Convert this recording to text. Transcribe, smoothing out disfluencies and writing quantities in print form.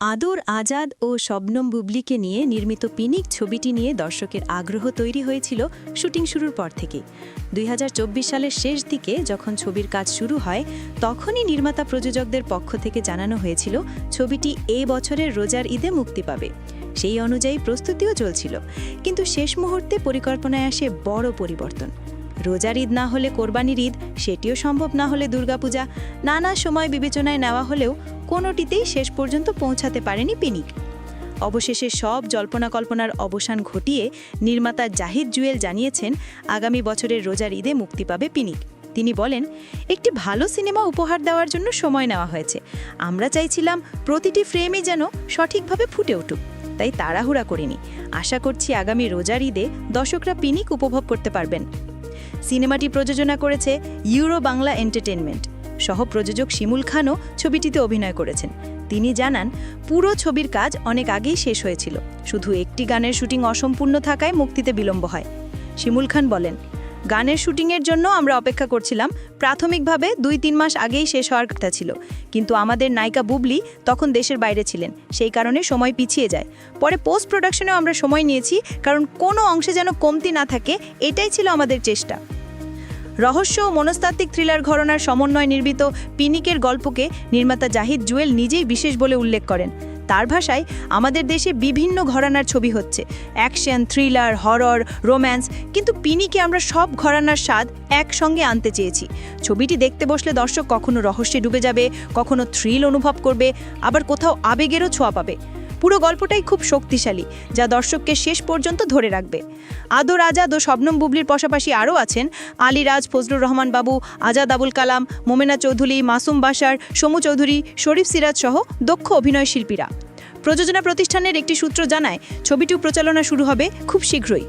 আদর আজাদ ও শবনম বুবলিকে নিয়ে নির্মিত পিনিক ছবিটি নিয়ে দর্শকের আগ্রহ তৈরি হয়েছিল শুটিং শুরুর পর থেকেই। 2024 সালের শেষ দিকে যখন ছবির কাজ শুরু হয় তখনই নির্মাতা প্রযোজকদের পক্ষ থেকে জানানো হয়েছিল ছবিটি এই বছরের রোজার ঈদে মুক্তি পাবে। সেই অনুযায়ী প্রস্তুতিও চলছিল, কিন্তু শেষ মুহূর্তে পরিকল্পনায় আসে বড় পরিবর্তন। রোজার ঈদ না হলে কোরবানির ঈদ, সেটিও সম্ভব না হলে দুর্গাপূজা, নানা সময় বিবেচনায় নেওয়া হলেও কোনোটিতেই শেষ পর্যন্ত পৌঁছাতে পারেনি পিনিক। অবশেষে সব জল্পনা কল্পনার অবসান ঘটিয়ে নির্মাতা জাহিদ জুয়েল জানিয়েছেন আগামী বছরের রোজার ঈদে মুক্তি পাবে পিনিক। তিনি বলেন, একটি ভালো সিনেমা উপহার দেওয়ার জন্য সময় নেওয়া হয়েছে। আমরা চাইছিলাম প্রতিটি ফ্রেমই যেন সঠিকভাবে ফুটে উঠুক, তাই তাড়াহুড়া করিনি। আশা করছি আগামী রোজার ঈদে দর্শকরা পিনিক উপভোগ করতে পারবেন। সিনেমাটি প্রযোজনা করেছে ইউরো বাংলা এন্টারটেইনমেন্ট। সহ প্রযোজক শিমুল খানও ছবিটিতে অভিনয় করেছেন। তিনি জানান, পুরো ছবির কাজ অনেক আগেই শেষ হয়েছিল, শুধু একটি গানের শুটিং অসম্পূর্ণ থাকায় মুক্তিতে বিলম্ব হয়। শিমুল খান বলেন, গানের শুটিংয়ের জন্য আমরা অপেক্ষা করছিলাম। প্রাথমিকভাবে 2-3 মাস আগেই শেষ হওয়ার কথা ছিল, কিন্তু আমাদের নায়িকা বুবলি তখন দেশের বাইরে ছিলেন, সেই কারণে সময় পিছিয়ে যায়। পরে পোস্ট প্রোডাকশনেও আমরা সময় নিয়েছি, কারণ কোনো অংশে যেন কমতি না থাকে, এটাই ছিল আমাদের চেষ্টা। রহস্য ও মনস্তাত্ত্বিক থ্রিলার ঘরানার সমন্বয় নির্মিত পিনিকের গল্পকে নির্মাতা জাহিদ জুয়েল নিজেই বিশেষ বলে উল্লেখ করেন। তার ভাষায়, আমাদের দেশে বিভিন্ন ঘরানার ছবি হচ্ছে, অ্যাকশন, থ্রিলার, হরর, রোম্যান্স, কিন্তু পিনিকে আমরা সব ঘরানার স্বাদ একসঙ্গে আনতে চেয়েছি। ছবিটি দেখতে বসলে দর্শক কখনো রহস্যে ডুবে যাবে, কখনো থ্রিল অনুভব করবে, আবার কোথাও আবেগেরও ছোঁয়া পাবে। পুরো গল্পটাই খুব শক্তিশালী, যা দর্শককে শেষ পর্যন্ত ধরে রাখবে। আদর আজাদ ও শবনম বুবলির পাশাপাশি আরও আছেন আলী রাজ, ফজলুর রহমান বাবু, আজাদ আবুল কালাম, মোমেনা চৌধুরী, মাসুম বাশার, সমু চৌধুরী, শরীফ সিরাজ সহ দক্ষ অভিনয় শিল্পীরা। প্রযোজনা প্রতিষ্ঠানের একটি সূত্র জানায়, ছবিটির প্রচালনা শুরু হবে খুব শীঘ্রই।